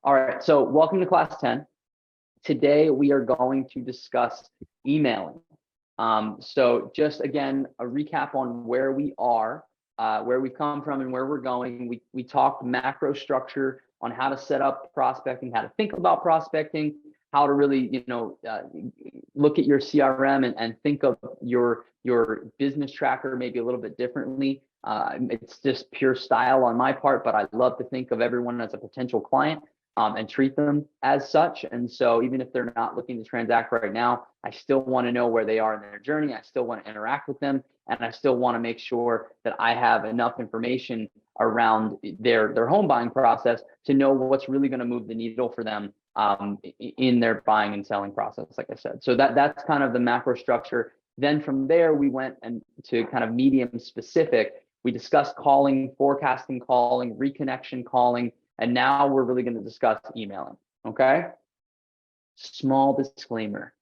All right, so welcome to class 10. Today we are going to discuss emailing. So just again, a recap on where we are, where we've come from and where we're going. We talked macro structure on how to set up prospecting, how to think about prospecting, how to really, look at your CRM and think of your business tracker maybe a little bit differently. It's just pure style on my part, but I love to think of everyone as a potential client. And treat them as such. And so even if they're not looking to transact right now, I still want to know where they are in their journey. I still want to interact with them. And I still want to make sure that I have enough information around their home buying process to know what's really going to move the needle for them in their buying and selling process, like I said. So that's kind of the macro structure. Then from there, we went and to kind of medium specific. We discussed calling, forecasting calling, reconnection calling. And now we're really going to discuss emailing, okay? Small disclaimer.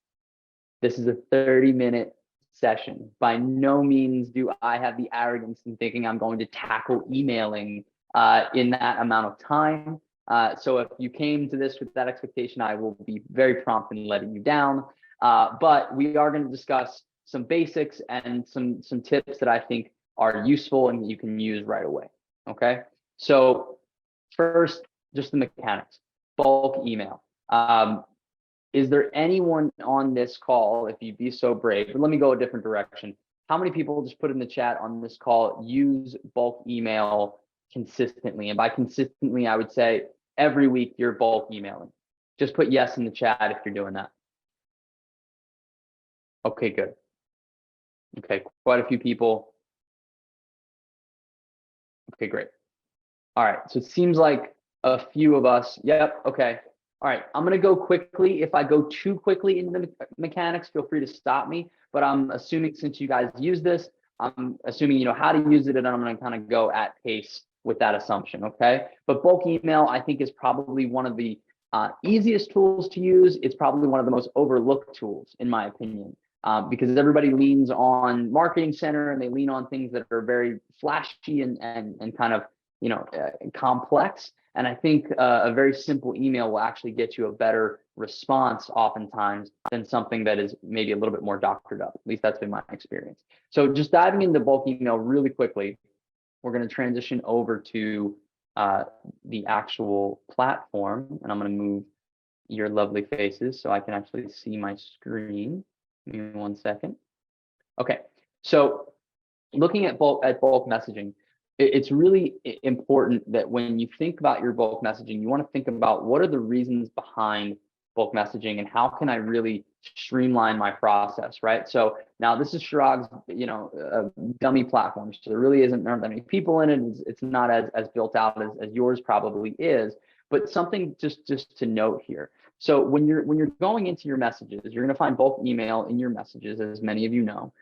This is a 30-minute session. By no means do I have the arrogance in thinking I'm going to tackle emailing in that amount of time. So if you came to this with that expectation, I will be very prompt in letting you down. But we are going to discuss some basics and some tips that I think are useful and you can use right away, okay? So first, just the mechanics, bulk email. Is there anyone on this call, if you'd be so brave, but let me go a different direction. How many people, just put in the chat on this call, use bulk email consistently? And by consistently, I would say every week you're bulk emailing. Just put yes in the chat if you're doing that. Okay, good. Okay, quite a few people. Okay, great. All right, so it seems like a few of us, yep, okay. All right, I'm gonna go quickly. If I go too quickly into the mechanics, feel free to stop me, but I'm assuming since you guys use this, I'm assuming you know how to use it, and I'm gonna kind of go at pace with that assumption, okay? But bulk email, I think, is probably one of the easiest tools to use. It's probably one of the most overlooked tools, in my opinion, because everybody leans on Marketing Center and they lean on things that are very flashy and kind of, complex. And I think a very simple email will actually get you a better response oftentimes than something that is maybe a little bit more doctored up. At least that's been my experience. So just diving into bulk email really quickly, we're going to transition over to the actual platform. And I'm going to move your lovely faces so I can actually see my screen. Give me 1 second. Okay, so looking at bulk messaging, it's really important that when you think about your bulk messaging, you want to think about what are the reasons behind bulk messaging and how can I really streamline my process, right? So now this is Chirag's, dummy platform. So there really aren't that many people in it. It's not as built out as yours probably is, but something just to note here. So when you're going into your messages, you're going to find bulk email in your messages, as many of you know.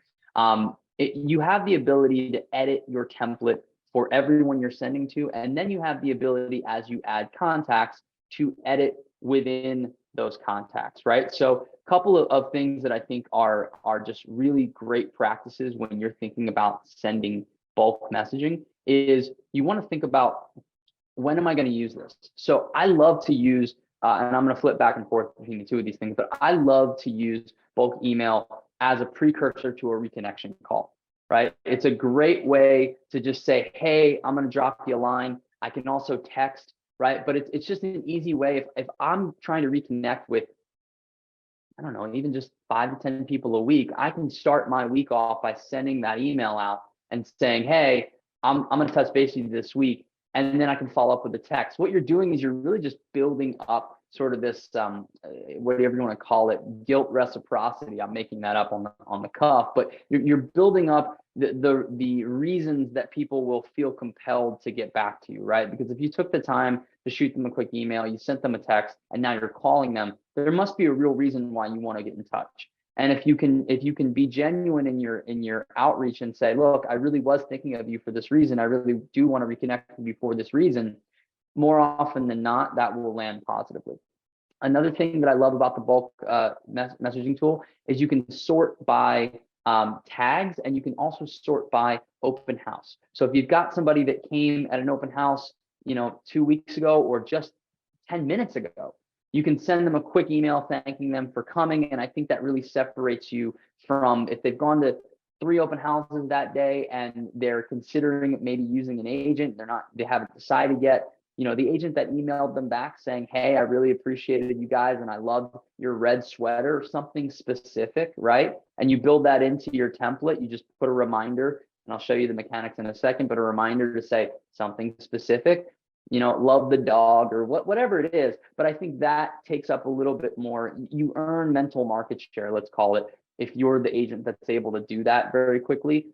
You have the ability to edit your template for everyone you're sending to, and then you have the ability, as you add contacts, to edit within those contacts, right? So a couple of things that I think are just really great practices when you're thinking about sending bulk messaging is you want to think about, when am I going to use this? So I love to use, and I'm going to flip back and forth between the two of these things, but I love to use bulk email as a precursor to a reconnection call. Right? It's a great way to just say, hey, I'm going to drop you a line. I can also text, right? But it's just an easy way. If I'm trying to reconnect with, I don't know, even just 5 to 10 people a week, I can start my week off by sending that email out and saying, hey, I'm going to touch base with you this week. And then I can follow up with a text. What you're doing is you're really just building up sort of this, whatever you want to call it, guilt reciprocity. I'm making that up on the cuff, but you're building up the reasons that people will feel compelled to get back to you, right? Because if you took the time to shoot them a quick email, you sent them a text, and now you're calling them, there must be a real reason why you want to get in touch. And if you can be genuine in your outreach and say, look, I really was thinking of you for this reason. I really do want to reconnect with you for this reason. More often than not, that will land positively. Another thing that I love about the bulk messaging tool is you can sort by tags, and you can also sort by open house. So if you've got somebody that came at an open house, 2 weeks ago, or just 10 minutes ago. You can send them a quick email thanking them for coming. And I think that really separates you from if they've gone to 3 open houses that day and they're considering maybe using an agent, they haven't decided yet. The agent that emailed them back saying, hey, I really appreciated you guys and I love your red sweater, or something specific, right? And you build that into your template. You just put a reminder, and I'll show you the mechanics in a second, but a reminder to say something specific, love the dog or whatever it is. But I think that takes up a little bit more. You earn mental market share, let's call it, if you're the agent that's able to do that very quickly,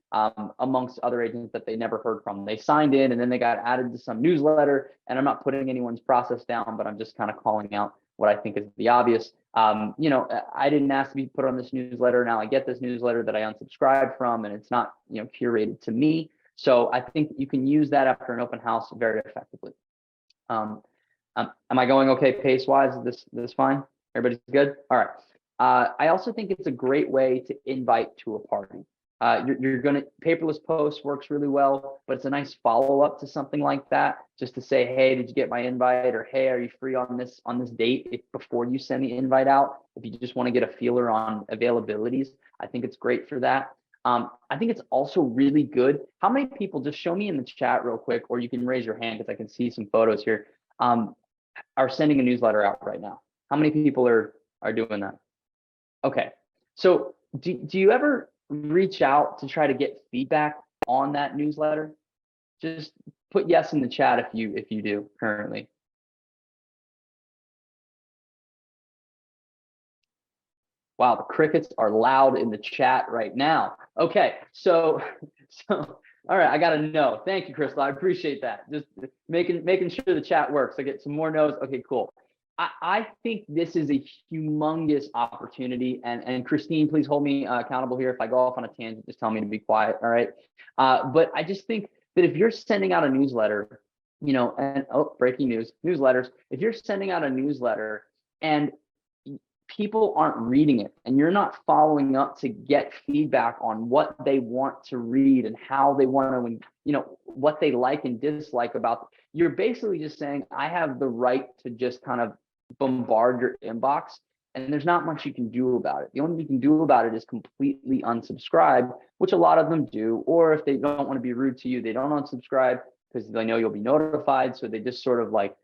amongst other agents that they never heard from. They signed in and then they got added to some newsletter, and I'm not putting anyone's process down, but I'm just kind of calling out what I think is the obvious. I didn't ask to be put on this newsletter. Now I get this newsletter that I unsubscribed from, and it's not, curated to me. So I think you can use that after an open house very effectively. Am I going okay pace-wise? Is this fine? Everybody's good? All right. I also think it's a great way to invite to a party. You're going to paperless post works really well, but it's a nice follow-up to something like that, just to say, hey, did you get my invite? Or hey, are you free on this date before you send the invite out? If you just want to get a feeler on availabilities, I think it's great for that. I think it's also really good. How many people, just show me in the chat real quick, or you can raise your hand because I can see some photos here, are sending a newsletter out right now? How many people are doing that? Okay. So do you ever reach out to try to get feedback on that newsletter? Just put yes in the chat if you do currently. Wow, the crickets are loud in the chat right now. Okay, so all right, I gotta know. Thank you, Crystal. I appreciate that. Just making sure the chat works. I get some more no's. Okay, cool. I think this is a humongous opportunity, and Christine, please hold me accountable here. If I go off on a tangent, just tell me to be quiet. All right. But I just think that if you're sending out a newsletter, and breaking news, newsletters, if you're sending out a newsletter and people aren't reading it and you're not following up to get feedback on what they want to read and how they want to, what they like and dislike about, you're basically just saying, I have the right to just kind of bombard your inbox, and there's not much you can do about it. The only thing you can do about it is completely unsubscribe, which a lot of them do. Or if they don't want to be rude to you, they don't unsubscribe because they know you'll be notified. So they just sort of like,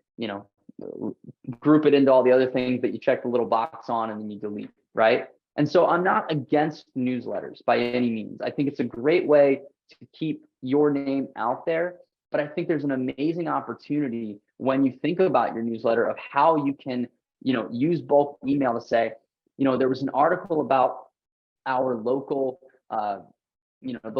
group it into all the other things that you check the little box on and then you delete, right? And so I'm not against newsletters by any means. I think it's a great way to keep your name out there. But I think there's an amazing opportunity when you think about your newsletter of how you can, use bulk email to say, there was an article about our local, the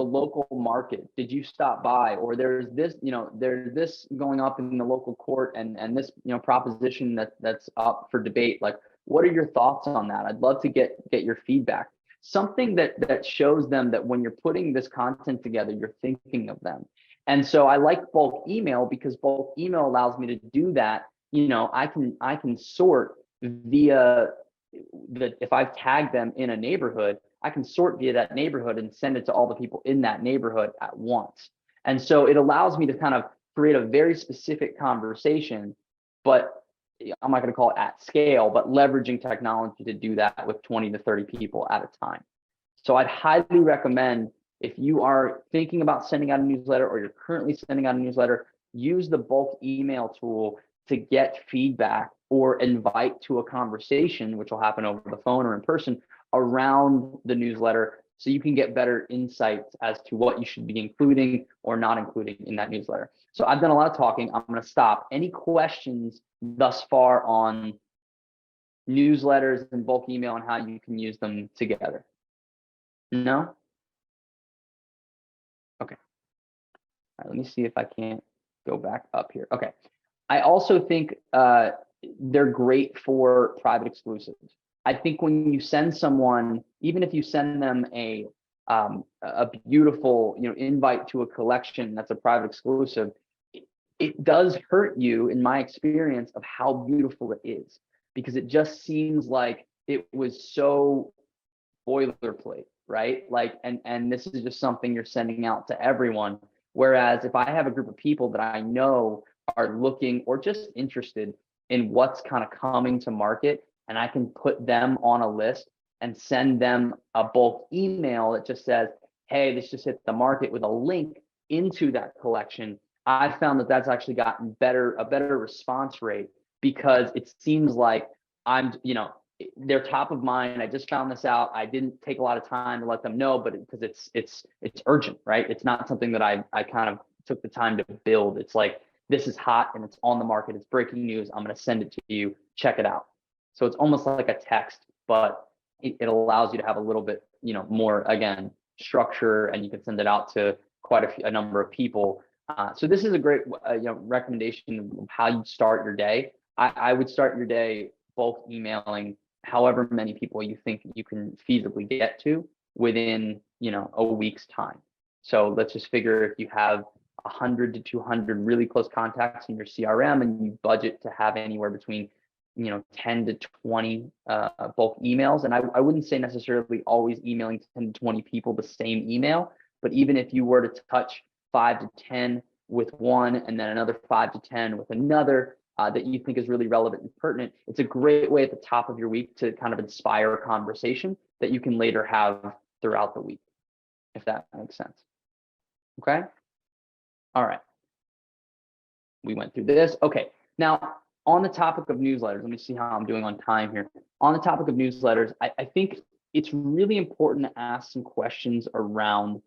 local market. Did you stop by? Or there's this, there's this going up in the local court and this, proposition that's up for debate. Like, what are your thoughts on that? I'd love to get your feedback. Something that shows them that when you're putting this content together, you're thinking of them. And so I like bulk email because bulk email allows me to do that. I can sort via if I've tagged them in a neighborhood, I can sort via that neighborhood and send it to all the people in that neighborhood at once. And so it allows me to kind of create a very specific conversation, but I'm not going to call it at scale, but leveraging technology to do that with 20 to 30 people at a time. So I'd highly recommend, if you are thinking about sending out a newsletter or you're currently sending out a newsletter, use the bulk email tool to get feedback or invite to a conversation, which will happen over the phone or in person, around the newsletter, so you can get better insights as to what you should be including or not including in that newsletter. So I've done a lot of talking. I'm going to stop. Any questions thus far on newsletters and bulk email and how you can use them together? No? Okay. All right, let me see if I can't go back up here. Okay. I also think they're great for private exclusives. I think when you send someone, even if you send them a beautiful, invite to a collection that's a private exclusive, it does hurt you, in my experience, of how beautiful it is, because it just seems like it was so boilerplate, right? Like, and this is just something you're sending out to everyone. Whereas if I have a group of people that I know are looking or just interested in what's kind of coming to market, and I can put them on a list and send them a bulk email that just says, hey, this just hit the market, with a link into that collection. I found that that's actually gotten a better response rate, because it seems like they're top of mind. I just found this out. I didn't take a lot of time to let them know, but because it's urgent, right? It's not something that I kind of took the time to build. It's like, this is hot and it's on the market. It's breaking news. I'm going to send it to you. Check it out. So it's almost like a text, but it allows you to have a little bit, more, again, structure, and you can send it out to quite a number of people. So this is a great, recommendation of how you start your day. I would start your day bulk emailing however many people you think you can feasibly get to within, a week's time. So let's just figure, if you have 100 to 200 really close contacts in your CRM, and you budget to have anywhere between 10 to 20 bulk emails. And I wouldn't say necessarily always emailing 10 to 20 people the same email, but even if you were to touch 5 to 10 with one, and then another 5 to 10 with another, that you think is really relevant and pertinent, it's a great way at the top of your week to kind of inspire a conversation that you can later have throughout the week, if that makes sense. Okay. All right. We went through this. Okay. Now, on the topic of newsletters, let me see how I'm doing on time here. On the topic of newsletters, I think it's really important to ask some questions around,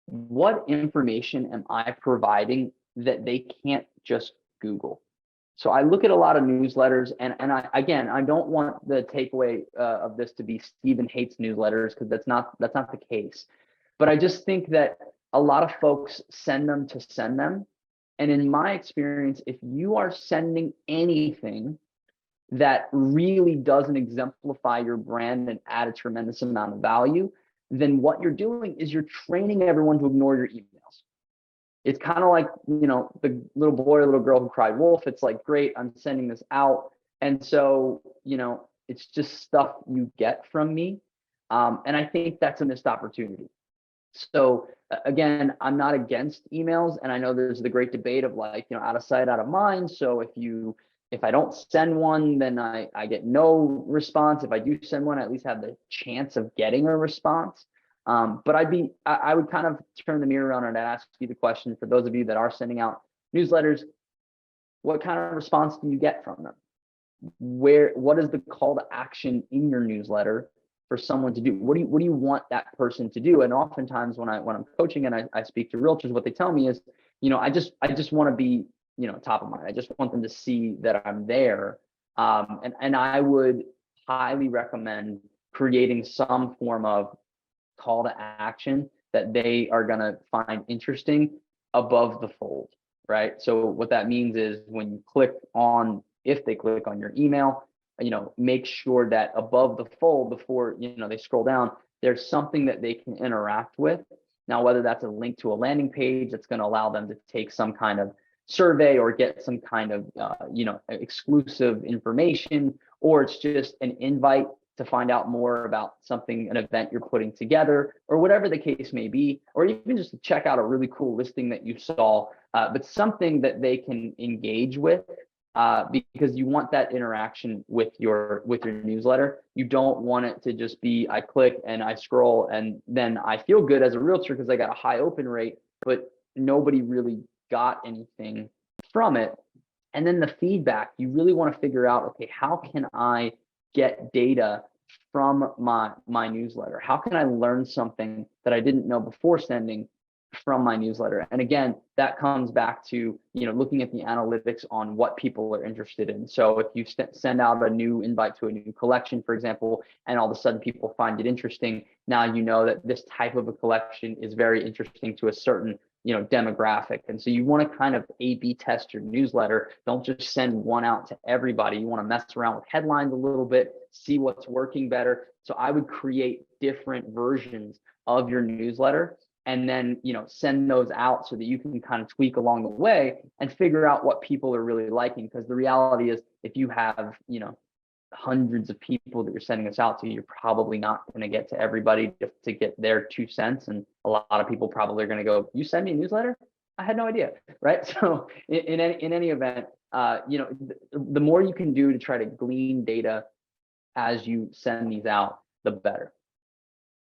what information am I providing that they can't just Google? So I look at a lot of newsletters, and I don't want the takeaway of this to be Stephen hates newsletters, because that's not the case. But I just think that a lot of folks send them to send them. And in my experience, if you are sending anything that really doesn't exemplify your brand and add a tremendous amount of value, then what you're doing is you're training everyone to ignore your emails. It's kind of like, the little boy or little girl who cried wolf. It's like, great, I'm sending this out. And so, it's just stuff you get from me. And I think that's a missed opportunity. So again, I'm not against emails, and I know there's the great debate of like, out of sight, out of mind. So if I don't send one, then I get no response. If I do send one, I at least have the chance of getting a response. But I would kind of turn the mirror around and ask you the question, for those of you that are sending out newsletters, what kind of response do you get from them? What is the call to action in your newsletter for someone to do? What do you want that person to do? And oftentimes when I'm coaching and I speak to realtors, what they tell me is, I just want to be, top of mind. I just want them to see that I'm there. And I would highly recommend creating some form of call to action that they are going to find interesting above the fold, right? So what that means is, when you if they click on your email, make sure that above the fold, before, they scroll down, there's something that they can interact with. Now, whether that's a link to a landing page that's going to allow them to take some kind of survey or get some kind of, exclusive information, or it's just an invite to find out more about an event you're putting together, or whatever the case may be, or even just to check out a really cool listing that you saw, but something that they can engage with, because you want that interaction with your newsletter. You don't want it to just be, I click and I scroll, and then I feel good as a realtor because I got a high open rate, but nobody really got anything from it. And then the feedback, you really want to figure out, okay, how can I get data from my newsletter? How can I learn something that I didn't know before sending from my newsletter? And again, that comes back to, looking at the analytics on what people are interested in. So if you send out a new invite to a new collection, for example, and all of a sudden people find it interesting, now you know that this type of a collection is very interesting to a certain demographic. And so you want to kind of A/B test your newsletter. Don't just send one out to everybody. You want to mess around with headlines a little bit, see what's working better. So I would create different versions of your newsletter, and then send those out so that you can kind of tweak along the way and figure out what people are really liking. Because the reality is, if you have hundreds of people that you're sending this out to, you're probably not going to get to everybody to get their 2 cents. And a lot of people probably are going to go, you send me a newsletter? I had no idea, right? So in any event, the more you can do to try to glean data as you send these out, the better.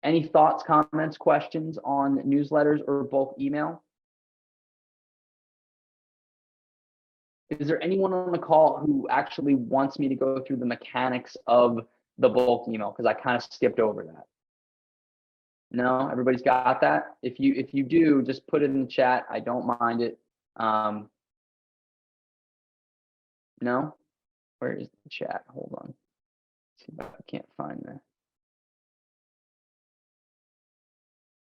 Any thoughts, comments, questions on newsletters or bulk email? Is there anyone on the call who actually wants me to go through the mechanics of the bulk email? Because I kind of skipped over that. No, everybody's got that. If you do, just put it in the chat. I don't mind it. No, where is the chat? Hold on. Let's see if I can't find that.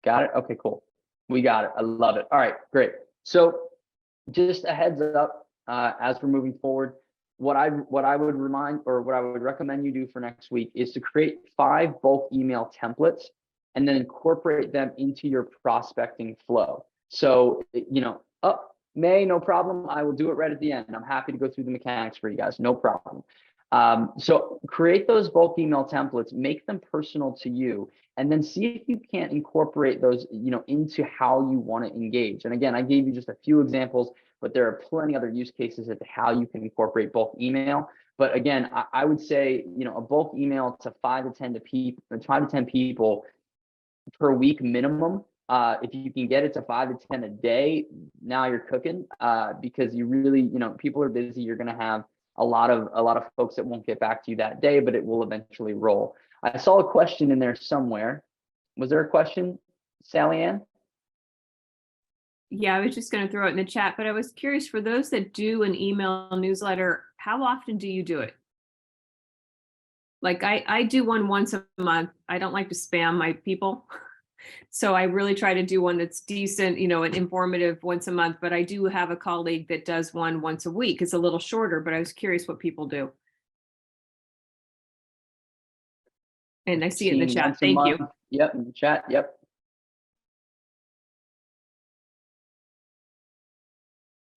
Got it. Okay, cool. We got it. I love it. All right, great. So just a heads up, as we're moving forward, what I would remind, or what I would recommend you do for next week, is to create 5 bulk email templates and then incorporate them into your prospecting flow. So, May, no problem. I will do it right at the end. I'm happy to go through the mechanics for you guys. No problem. So create those bulk email templates, make them personal to you, and then see if you can't incorporate those, into how you want to engage. And again, I gave you just a few examples, but there are plenty other use cases as to how you can incorporate bulk email. But again, I would say, a bulk email to 5 to 10 people per week minimum. If you can get it to 5 to 10 a day, now you're cooking, because you really, people are busy. You're going to have a lot of folks that won't get back to you that day, but it will eventually roll. I saw a question in there somewhere. Was there a question, Sally Ann? Yeah, I was just going to throw it in the chat, but I was curious, for those that do an email newsletter, how often do you do it? Like I do one once a month. I don't like to spam my people. So I really try to do one that's decent, and informative once a month, but I do have a colleague that does one once a week. It's a little shorter, but I was curious what people do. And I see it in the chat. Thank you. Yep, in the chat. Yep.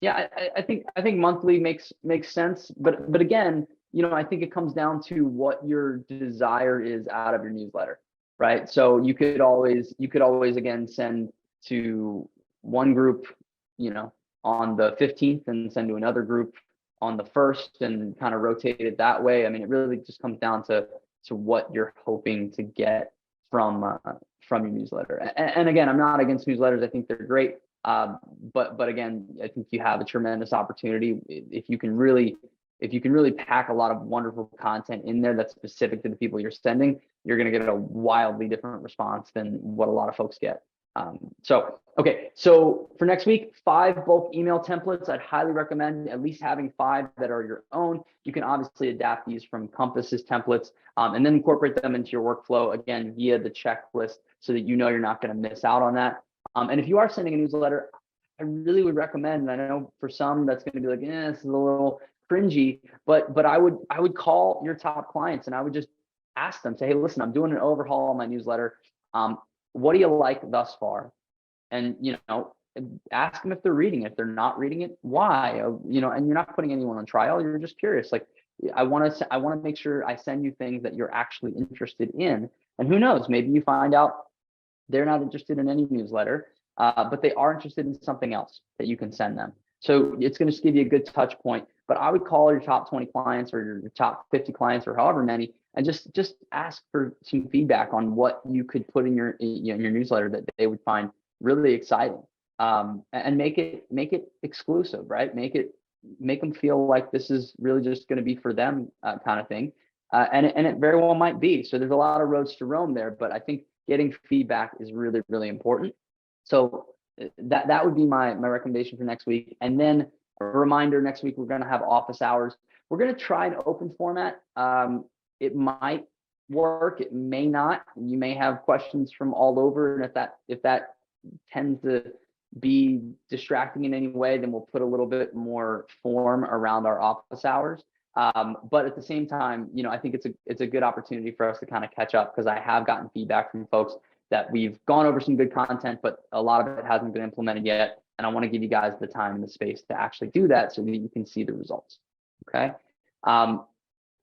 Yeah, I think monthly makes sense, but again, I think it comes down to what your desire is out of your newsletter, right? So you could always again send to one group, on the 15th, and send to another group on the 1st, and kind of rotate it that way. I mean, it really just comes down to what you're hoping to get from your newsletter. And again, I'm not against newsletters. I think they're great. But again, I think you have a tremendous opportunity if you can really pack a lot of wonderful content in there that's specific to the people you're sending. You're going to get a wildly different response than what a lot of folks get. Okay, so for next week, 5 bulk email templates. I'd highly recommend at least having 5 that are your own. You can obviously adapt these from Compass's templates, and then incorporate them into your workflow, again, via the checklist, so that you're not going to miss out on that. And if you are sending a newsletter, I really would recommend, and I know for some that's going to be like, this is a little cringy, but I would call your top clients, and I would just ask them, say, hey, listen, I'm doing an overhaul on my newsletter. What do you like thus far? And, ask them if they're reading it. If they're not reading it, why? And you're not putting anyone on trial. You're just curious. Like, I want to make sure I send you things that you're actually interested in. And who knows, maybe you find out they're not interested in any newsletter, but they are interested in something else that you can send them. So it's going to just give you a good touch point. But I would call your top 20 clients, or your top 50 clients, or however many, and just ask for some feedback on what you could put in your newsletter that they would find really exciting, and make it exclusive, right? Make them feel like this is really just going to be for them, kind of thing, and it very well might be. So there's a lot of roads to Rome there, but I think getting feedback is really, really important. So that would be my recommendation for next week. And then a reminder, next week we're going to have office hours. We're going to try an open format. It might work, it may not. You may have questions from all over, and if that tends to be distracting in any way, then we'll put a little bit more form around our office hours. But at the same time, I think it's a good opportunity for us to kind of catch up, because I have gotten feedback from folks that we've gone over some good content, but a lot of it hasn't been implemented yet. And I want to give you guys the time and the space to actually do that, so that you can see the results. Okay.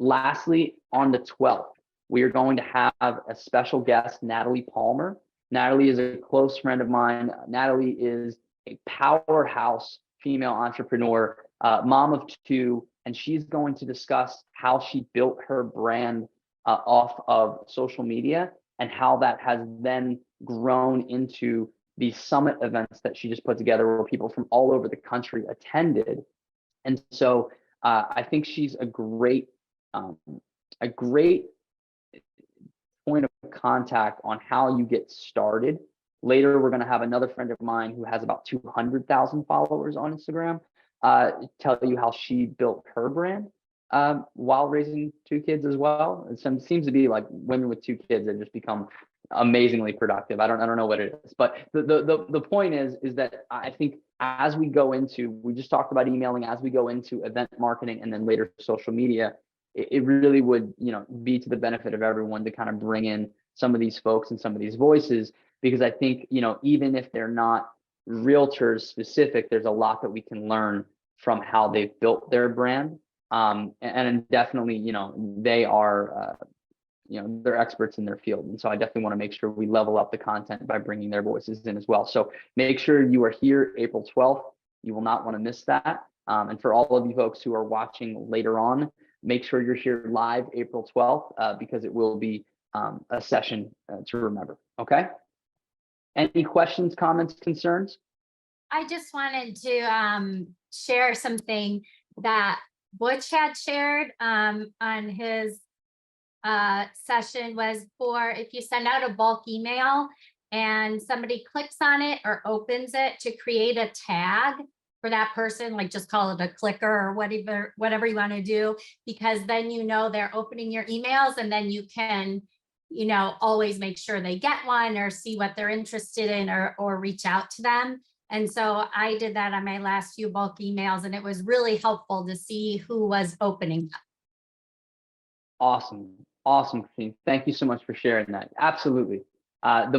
Lastly, on the 12th, we are going to have a special guest, Natalie Palmer. Natalie is a close friend of mine. Natalie is a powerhouse female entrepreneur mom of two, and she's going to discuss how she built her brand off of social media and how that has then grown into these summit events that she just put together where people from all over the country attended. And so I think she's a great point of contact on how you get started. Later, we're going to have another friend of mine who has about 200,000 followers on Instagram tell you how she built her brand while raising two kids as well. It seems to be like women with two kids that just become amazingly productive. I don't know what it is, but the point is that I think as we go into, we just talked about emailing, as we go into event marketing and then later social media, it really would, be to the benefit of everyone to kind of bring in some of these folks and some of these voices, because I think, even if they're not realtors specific, there's a lot that we can learn from how they've built their brand. And definitely, they are, they're experts in their field. And so I definitely want to make sure we level up the content by bringing their voices in as well. So make sure you are here April 12th. You will not want to miss that. And for all of you folks who are watching later on, make sure you're here live April 12th because it will be a session to remember. Okay. Any questions, comments, concerns? I just wanted to share something that Butch had shared on his session, was for if you send out a bulk email and somebody clicks on it or opens it, to create a tag for that person, like just call it a clicker or whatever you want to do, because then they're opening your emails, and then you can always make sure they get one or see what they're interested in, or reach out to them. And so I did that on my last few bulk emails, and it was really helpful to see who was opening them. Awesome, Christine. Thank you so much for sharing that. Absolutely. The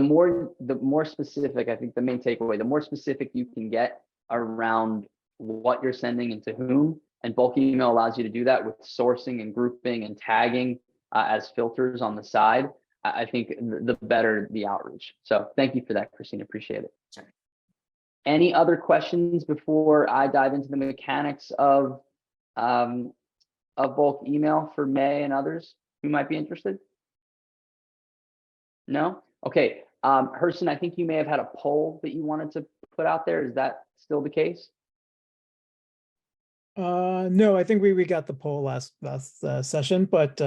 more specific, I think the main takeaway, the more specific you can get around what you're sending and to whom, and bulk email allows you to do that with sourcing and grouping and tagging as filters on the side. I think the better the outreach. So thank you for that, Christine. Appreciate it. Sure. Any other questions before I dive into the mechanics of bulk email for May and others who might be interested? No? Okay. Herson, I think you may have had a poll that you wanted to put out there. Is that still the case? No, I think we got the poll last session, but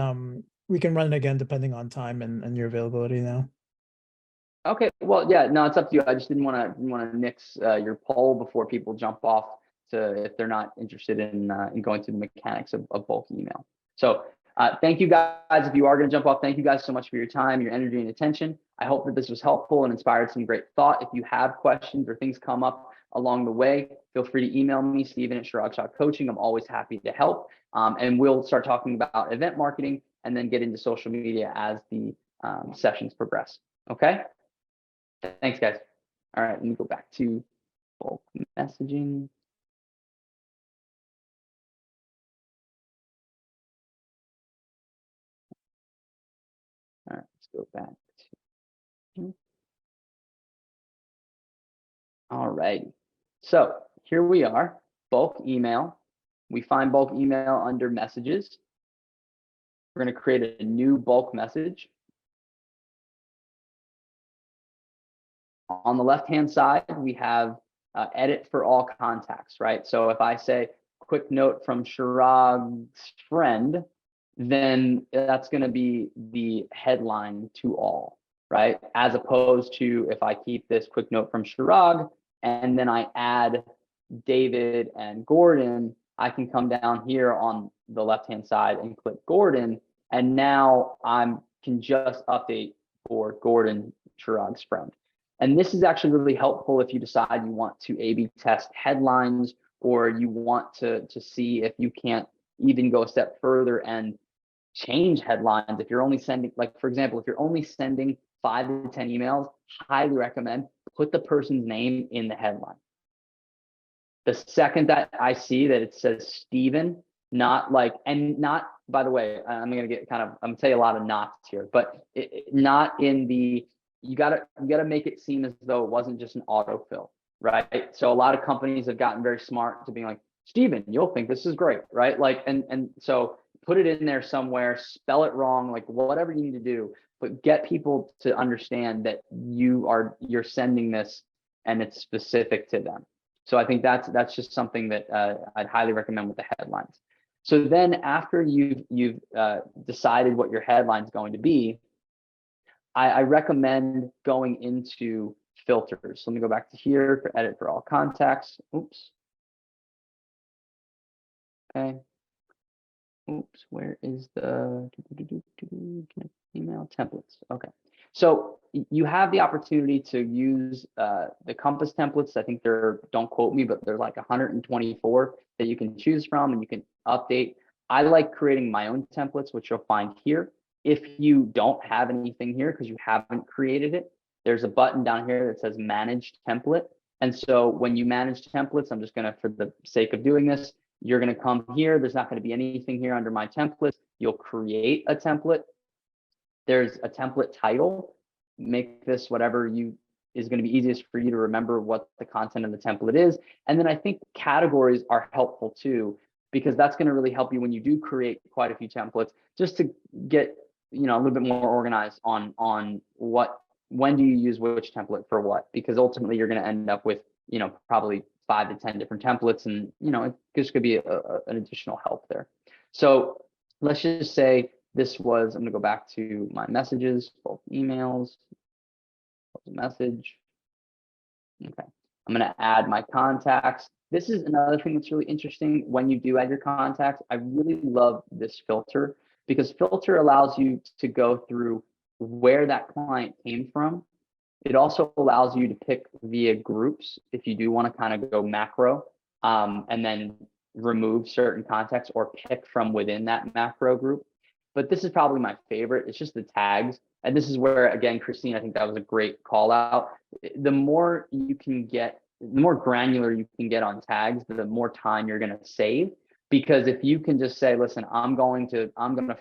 we can run it again depending on time and your availability now. Okay, well, yeah, no, it's up to you. I just didn't want to nix your poll before people jump off if they're not interested in going through the mechanics of bulk email. So thank you guys. If you are going to jump off, thank you guys so much for your time, your energy, and attention. I hope that this was helpful and inspired some great thought. If you have questions or things come up along the way, feel free to email me, Steven at Chirag Shah Coaching. I'm always happy to help. And we'll start talking about event marketing and then get into social media as the sessions progress. Okay? Thanks, guys. All right, let me go back to bulk messaging. All right, let's go back to. All right, so here we are, bulk email. We find bulk email under messages. We're going to create a new bulk message. On the left-hand side, we have edit for all contacts, right? So if I say quick note from Chirag's friend, then that's going to be the headline to all, right? As opposed to if I keep this quick note from Chirag and then I add David and Gordon, I can come down here on the left-hand side and click Gordon, and now I can just update for Gordon, Chirag's friend. And this is actually really helpful if you decide you want to A/B test headlines, or you want to see if you can't even go a step further and change headlines. If you're only sending, like, for example, if you're only sending 5 to 10 emails, highly recommend put the person's name in the headline. The second that I see that it says Steven, not, by the way, I'm going to say a lot of knots here, but not in the, you gotta make it seem as though it wasn't just an autofill, right? So a lot of companies have gotten very smart to being like, Steven, you'll think this is great, right? Like, and so put it in there somewhere, spell it wrong, like whatever you need to do, but get people to understand that you're sending this and it's specific to them. So I think that's just something that I'd highly recommend with the headlines. So then after you've decided what your headline is going to be, I recommend going into filters. So let me go back to here for edit for all contacts. Oops. Okay. Oops, where is the email templates? Okay. So you have the opportunity to use the Compass templates. I think don't quote me, but there's like 124 that you can choose from and you can update. I like creating my own templates, which you'll find here. If you don't have anything here because you haven't created it, there's a button down here that says manage template. And so when you manage templates, I'm just gonna, for the sake of doing this, you're gonna come here. There's not gonna be anything here under my templates. You'll create a template. There's a template title. Make this whatever is going to be easiest for you to remember what the content of the template is. And then I think categories are helpful too, because that's going to really help you when you do create quite a few templates, just to get, a little bit more organized on when do you use which template for what, because ultimately you're going to end up with, probably 5 to 10 different templates, and, it just could be an additional help there. So let's just say this was, I'm going to go back to my messages, both emails, message. Okay. I'm going to add my contacts. This is another thing that's really interesting when you do add your contacts. I really love this filter because filter allows you to go through where that client came from. It also allows you to pick via groups if you do want to kind of go macro, and then remove certain contacts or pick from within that macro group. But this is probably my favorite. It's just the tags. And this is where, again, Christine, I think that was a great call out. The more you can get, the more granular you can get on tags, the more time you're going to save. Because if you can just say, listen, I'm going to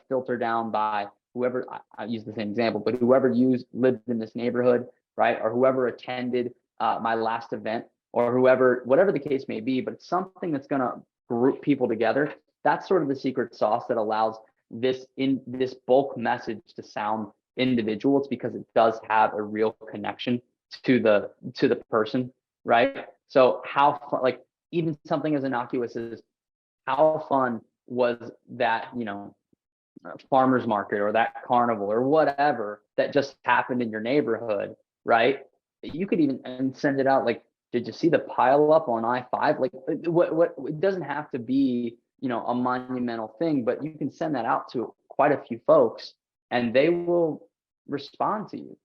filter down by whoever, I use the same example, but whoever lived in this neighborhood, right? Or whoever attended my last event, or whatever the case may be, but it's something that's going to group people together. That's sort of the secret sauce that allows this bulk message to sound individual. It's because it does have a real connection to the person, right? So how fun, like even something as innocuous as how fun was that, farmer's market or that carnival or whatever that just happened in your neighborhood, right? You could even send it out like, did you see the pile up on I-5? Like what it doesn't have to be, a monumental thing, but you can send that out to quite a few folks and they will respond to you.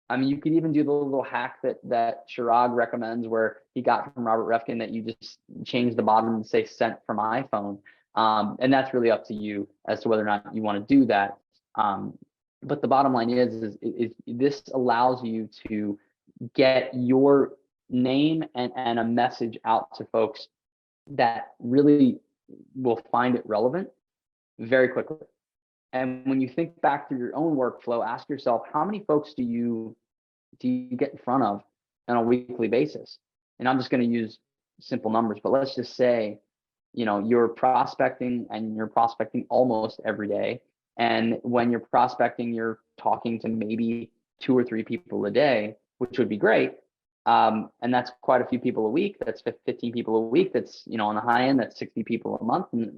I mean, you could even do the little hack that Chirag recommends where he got from Robert Refkin, that you just change the bottom and say sent from iPhone. And that's really up to you as to whether or not you want to do that. But the bottom line is this allows you to get your name and a message out to folks that really will find it relevant very quickly. And when you think back through your own workflow, ask yourself, how many folks do you get in front of on a weekly basis? And I'm just going to use simple numbers, but let's just say, you're prospecting almost every day. And when you're prospecting, you're talking to maybe 2 or 3 people a day, which would be great. And that's quite a few people a week. That's 15 people a week. That's, on the high end, that's 60 people a month. And,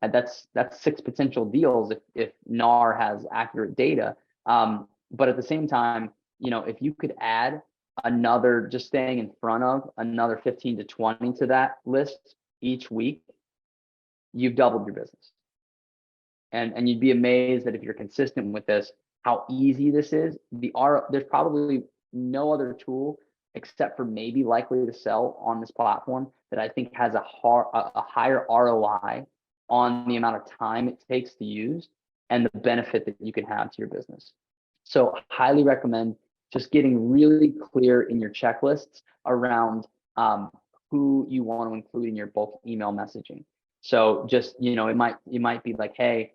and that's 6 potential deals if NAR has accurate data. But at the same time, if you could add another, just staying in front of another 15 to 20 to that list each week, you've doubled your business. And you'd be amazed that if you're consistent with this, how easy this is. There's probably no other tool except for maybe Likely to Sell on this platform that I think has a higher ROI on the amount of time it takes to use and the benefit that you can have to your business. So highly recommend just getting really clear in your checklists around who you want to include in your bulk email messaging. So just, it might be like, hey,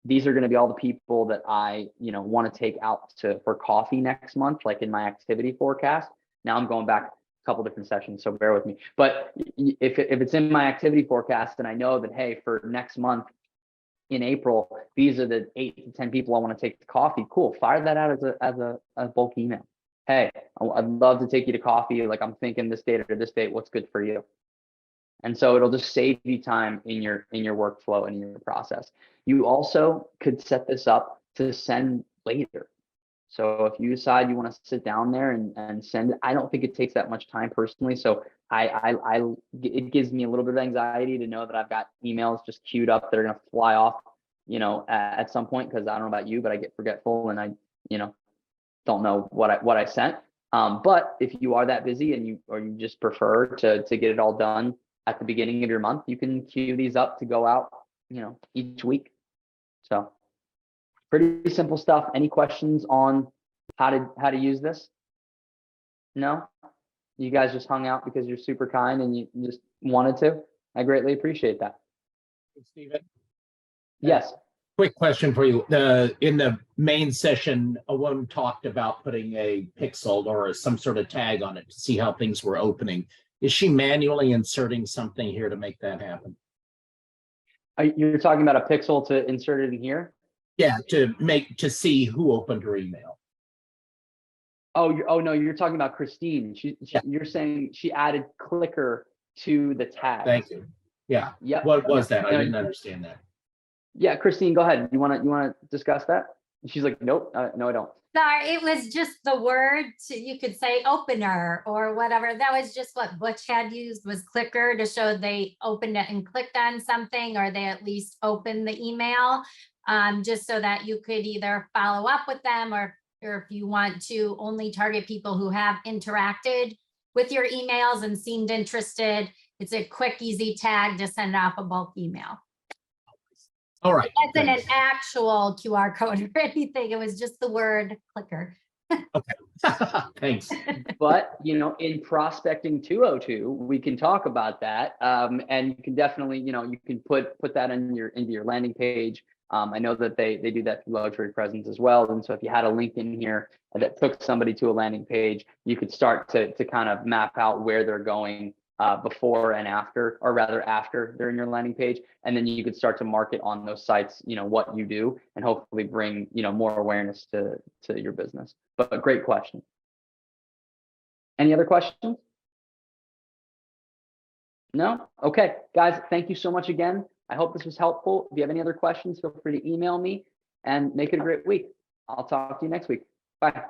these are going to be all the people that I, want to take out for coffee next month, like in my activity forecast. Now I'm going back couple different sessions, so bear with me. But if it's in my activity forecast and I know that, hey, for next month in April, these are the 8 to 10 people I want to take to coffee, cool, fire that out as a bulk email. Hey, I'd love to take you to coffee. Like, I'm thinking this date or this date, what's good for you? And so it'll just save you time in your workflow and in your process. You also could set this up to send later. So if you decide you want to sit down there and send it, I don't think it takes that much time personally. So it gives me a little bit of anxiety to know that I've got emails just queued up that are going to fly off, at some point, because I don't know about you, but I get forgetful and I, don't know what I sent. But if you are that busy and you just prefer to get it all done at the beginning of your month, you can queue these up to go out, each week. So pretty simple stuff. Any questions on how to use this? No? You guys just hung out because you're super kind and you just wanted to? I greatly appreciate that. Stephen? Yes. Quick question for you. In the main session, a woman talked about putting a pixel or some sort of tag on it to see how things were opening. Is she manually inserting something here to make that happen? You're talking about a pixel to insert it in here? Yeah, to see who opened her email. Oh, no, you're talking about Christine. You're saying she added clicker to the tag. Thank you. Yeah. Yep. What was that? I didn't understand that. Yeah, Christine, go ahead. You want to discuss that? She's like, nope, no, I don't. Sorry, it was just the word you could say opener or whatever. That was just what Butch had used, was clicker, to show they opened it and clicked on something, or they at least opened the email, just so that you could either follow up with them, or if you want to only target people who have interacted with your emails and seemed interested. It's a quick, easy tag to send off a bulk email. All right. It wasn't an actual QR code or anything. It was just the word clicker. Thanks. But, in Prospecting 202, we can talk about that. And you can definitely, you can put that into your landing page. I know that they do that through Luxury Presence as well. And so if you had a link in here that took somebody to a landing page, you could start to kind of map out where they're going before and after, or rather after they're in your landing page. And then you could start to market on those sites, what you do, and hopefully bring, more awareness to your business. But great question. Any other questions? No? Okay, guys, thank you so much again. I hope this was helpful. If you have any other questions, feel free to email me, and make it a great week. I'll talk to you next week. Bye.